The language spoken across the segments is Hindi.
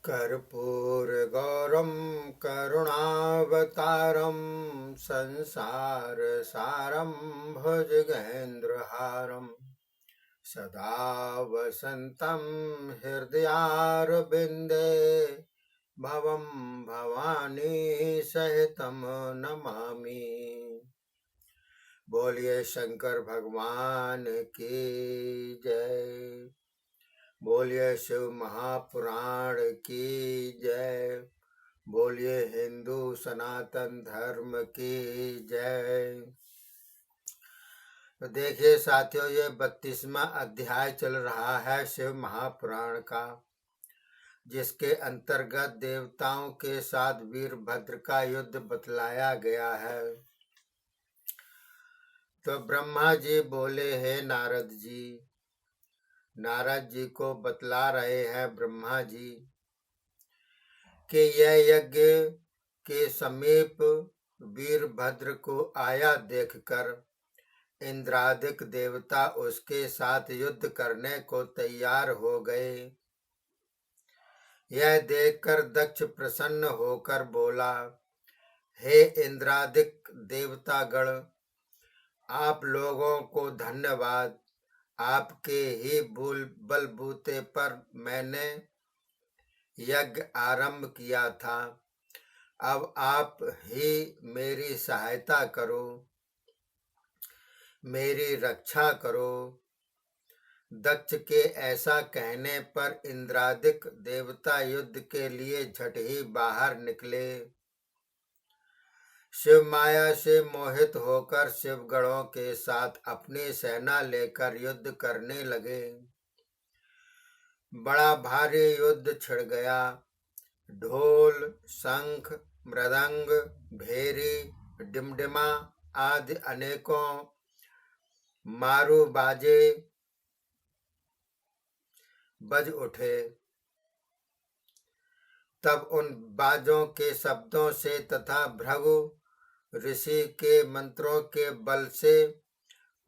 कर्पूरगौरं करुणावतारं संसारसारं भुजगेन्द्रहारं सदा वसन्तं हृदयारविन्दे भवं भवानी सहितं नमामि। बोलिए शंकर भगवान की जय। बोलिए शिव महापुराण की जय। बोलिए हिंदू सनातन धर्म की जय। तो देखिए साथियों, ये 32वां अध्याय चल रहा है शिव महापुराण का, जिसके अंतर्गत देवताओं के साथ वीरभद्र का युद्ध बतलाया गया है। तो ब्रह्मा जी बोले, हे नारद जी, नारद जी को बतला रहे हैं ब्रह्मा जी कि यह यज्ञ के समीप वीरभद्र को आया देखकर इंद्रादिक देवता उसके साथ युद्ध करने को तैयार हो गए। यह देखकर दक्ष प्रसन्न होकर बोला, हे इंद्रादिक देवतागण, आप लोगों को धन्यवाद। आपके ही बलबूते पर मैंने यज्ञ आरंभ किया था। अब आप ही मेरी सहायता करो, मेरी रक्षा करो। दक्ष के ऐसा कहने पर इंद्रादिक देवता युद्ध के लिए झट ही बाहर निकले। शिव माया से मोहित होकर शिवगणों के साथ अपनी सेना लेकर युद्ध करने लगे। बड़ा भारी युद्ध छिड़ गया। ढोल, शंख, मृदंग, भेरी, डिमडिमा आदि अनेकों मारू बाजे बज उठे। तब उन बाजों के शब्दों से तथा भृगु ऋषि के मंत्रों के बल से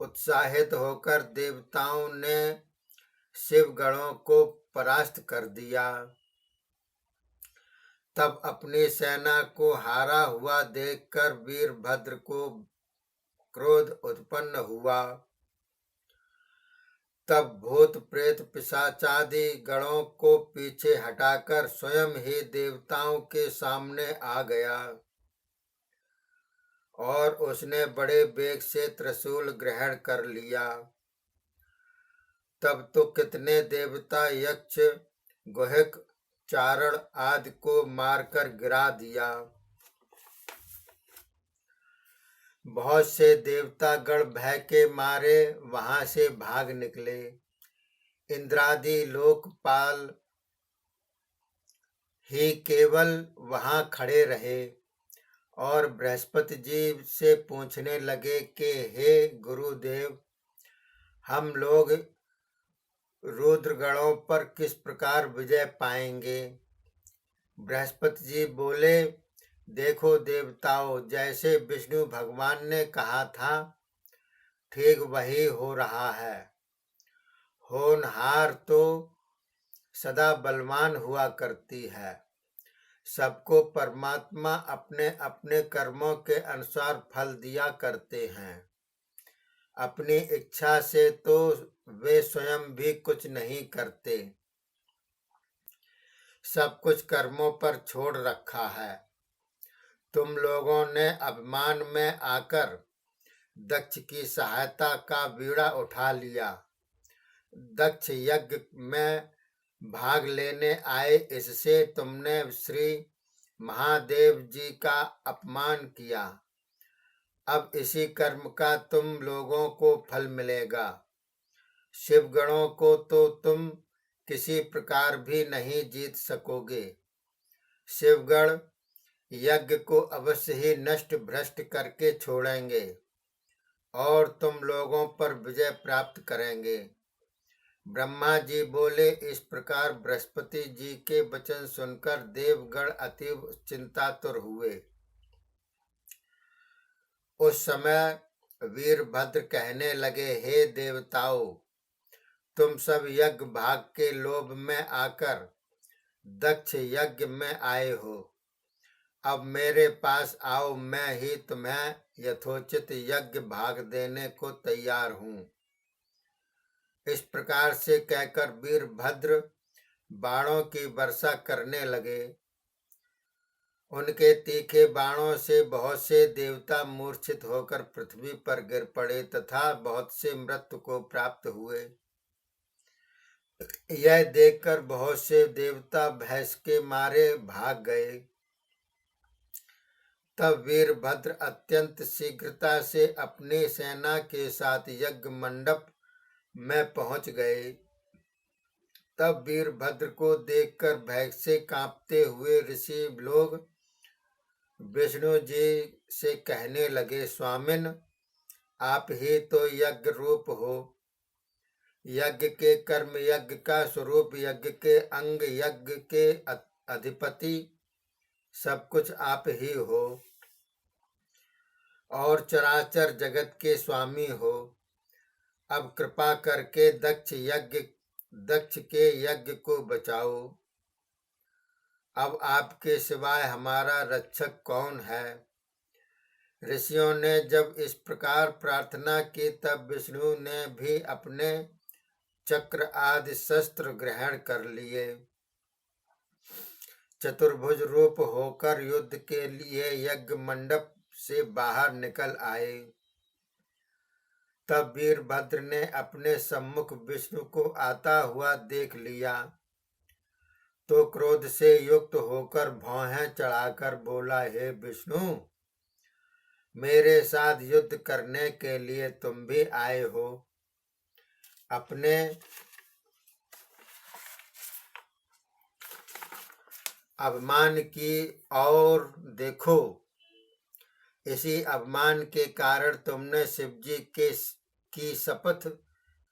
उत्साहित होकर देवताओं ने शिवगणों को परास्त कर दिया। तब अपनी सेना को हारा हुआ देखकर वीरभद्र को क्रोध उत्पन्न हुआ। तब भूत प्रेत पिशाचादि गणों को पीछे हटाकर स्वयं ही देवताओं के सामने आ गया और उसने बड़े वेग से त्रिशूल ग्रहण कर लिया। तब तो कितने देवता, यक्ष, गुहिक, चारण आदि को मारकर गिरा दिया। बहुत से देवतागण भय के मारे वहां से भाग निकले। इंद्रादि लोकपाल ही केवल वहां खड़े रहे और बृहस्पति जी से पूछने लगे कि हे गुरुदेव, हम लोग रुद्रगणों पर किस प्रकार विजय पाएंगे। बृहस्पति जी बोले, देखो देवताओं, जैसे विष्णु भगवान ने कहा था ठीक वही हो रहा है। होनहार तो सदा बलवान हुआ करती है। सबको परमात्मा अपने अपने कर्मों के अनुसार फल दिया करते हैं। अपनी इच्छा से तो वे स्वयं भी कुछ नहीं करते, सब कुछ कर्मों पर छोड़ रखा है। तुम लोगों ने अभिमान में आकर दक्ष की सहायता का बीड़ा उठा लिया। दक्ष यज्ञ में भाग लेने आए, इससे तुमने श्री महादेव जी का अपमान किया। अब इसी कर्म का तुम लोगों को फल मिलेगा। शिवगणों को तो तुम किसी प्रकार भी नहीं जीत सकोगे। शिवगण यज्ञ को अवश्य ही नष्ट भ्रष्ट करके छोड़ेंगे और तुम लोगों पर विजय प्राप्त करेंगे। ब्रह्मा जी बोले। इस प्रकार बृहस्पति जी के वचन सुनकर देवगण अतीव चिंतातुर हुए। उस समय वीरभद्र कहने लगे, हे देवताओं, तुम सब यज्ञ भाग के लोभ में आकर दक्ष यज्ञ में आए हो। अब मेरे पास आओ, मैं ही तुम्हें यथोचित यज्ञ भाग देने को तैयार हूं। इस प्रकार से कहकर वीरभद्र बाणों की वर्षा करने लगे। उनके तीखे बाणों से बहुत से देवता मूर्छित होकर पृथ्वी पर गिर पड़े तथा बहुत से मृत्यु को प्राप्त हुए। यह देखकर बहुत से देवता भय के मारे भाग गए। तब वीरभद्र अत्यंत शीघ्रता से अपनी सेना के साथ यज्ञ मंडप में पहुंच गए। तब वीरभद्र को देखकर भय से कांपते हुए ऋषि लोग विष्णु जी से कहने लगे, स्वामिन, आप ही तो यज्ञ रूप हो। यज्ञ के कर्म, यज्ञ का स्वरूप, यज्ञ के अंग, यज्ञ के अधिपति, सब कुछ आप ही हो और चराचर जगत के स्वामी हो। अब कृपा करके दक्ष के यज्ञ को बचाओ। अब आपके सिवाय हमारा रक्षक कौन है। ऋषियों ने जब इस प्रकार प्रार्थना की तब विष्णु ने भी अपने चक्र आदि शस्त्र ग्रहण कर लिए। चतुर्भुज रूप होकर युद्ध के लिए यज्ञ मंडप से बाहर निकल आए। तब वीरभद्र ने अपने सम्मुख विष्णु को आता हुआ देख लिया तो क्रोध से युक्त होकर भौहें चढ़ाकर बोला, हे विष्णु, मेरे साथ युद्ध करने के लिए तुम भी आए हो। अपने अभिमान की और देखो, इसी अभिमान के कारण तुमने शिवजी की शपथ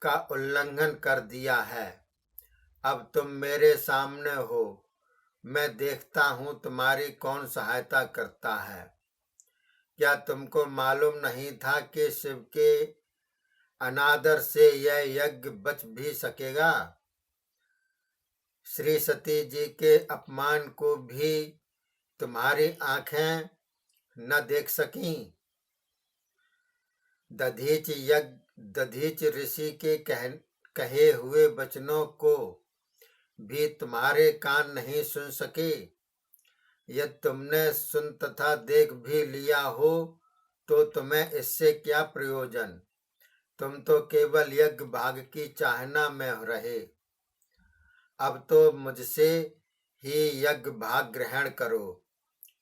का उल्लंघन कर दिया है। अब तुम मेरे सामने हो, मैं देखता हूं तुम्हारी कौन सहायता करता है। क्या तुमको मालूम नहीं था कि शिव के अनादर से यह यज्ञ बच भी सकेगा। श्री सती जी के अपमान को भी तुम्हारी आंखें न देख सकी। दधीच ऋषि के कहे हुए वचनों को भी तुम्हारे कान नहीं सुन सके। यदि तुमने सुन तथा देख भी लिया हो तो तुम्हें इससे क्या प्रयोजन। तुम तो केवल यज्ञ भाग की चाहना में रहे। अब तो मुझसे ही यज्ञ भाग ग्रहण करो।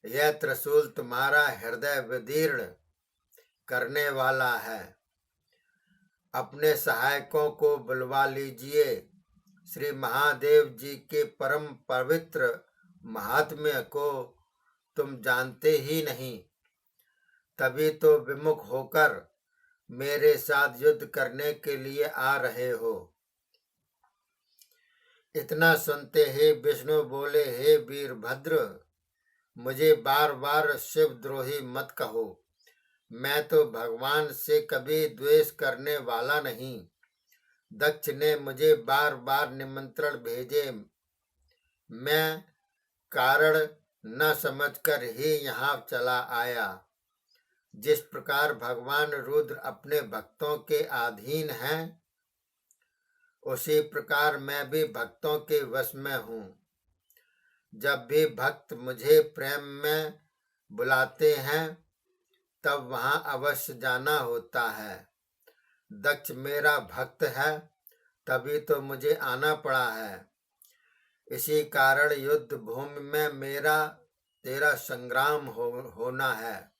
यह त्रिशूल तुम्हारा हृदय विदीर्ण करने वाला है। अपने सहायकों को बुलवा लीजिए। श्री महादेव जी के परम पवित्र महात्म्य को तुम जानते ही नहीं, तभी तो विमुख होकर मेरे साथ युद्ध करने के लिए आ रहे हो। इतना सुनते ही विष्णु बोले, हे वीरभद्र, मुझे बार बार शिवद्रोही मत कहो। मैं तो भगवान से कभी द्वेष करने वाला नहीं। दक्ष ने मुझे बार बार निमंत्रण भेजे, मैं कारण न समझकर ही यहाँ चला आया। जिस प्रकार भगवान रुद्र अपने भक्तों के अधीन हैं, उसी प्रकार मैं भी भक्तों के वश में हूँ। जब भी भक्त मुझे प्रेम में बुलाते हैं तब वहाँ अवश्य जाना होता है। दक्ष मेरा भक्त है, तभी तो मुझे आना पड़ा है। इसी कारण युद्ध भूमि में मेरा तेरा संग्राम होना है।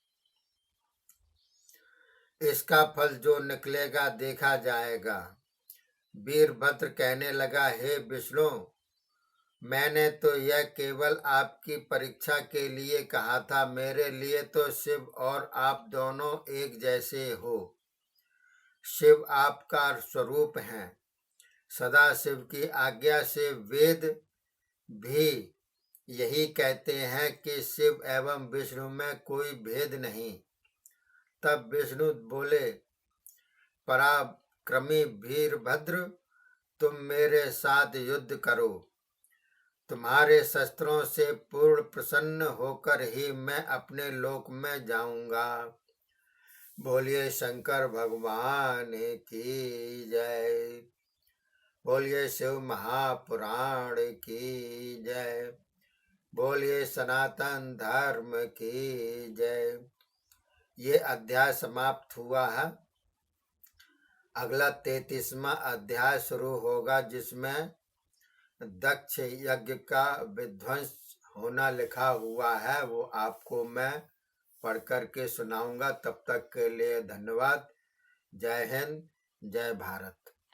इसका फल जो निकलेगा देखा जाएगा। वीरभद्र कहने लगा, हे विष्णु, मैंने तो यह केवल आपकी परीक्षा के लिए कहा था। मेरे लिए तो शिव और आप दोनों एक जैसे हो। शिव आपका स्वरूप हैं। सदा शिव की आज्ञा से वेद भी यही कहते हैं कि शिव एवं विष्णु में कोई भेद नहीं। तब विष्णु बोले, पराक्रमी वीरभद्र, तुम मेरे साथ युद्ध करो। तुम्हारे शस्त्रों से पूर्ण प्रसन्न होकर ही मैं अपने लोक में जाऊंगा। बोलिए शंकर भगवान की जय। बोलिए शिव महापुराण की जय। बोलिए सनातन धर्म की जय। ये अध्याय समाप्त हुआ है। अगला 33वां अध्याय शुरू होगा, जिसमें दक्ष यज्ञ का विध्वंस होना लिखा हुआ है। वो आपको मैं पढ़ करके सुनाऊंगा। तब तक के लिए धन्यवाद। जय हिंद, जय भारत।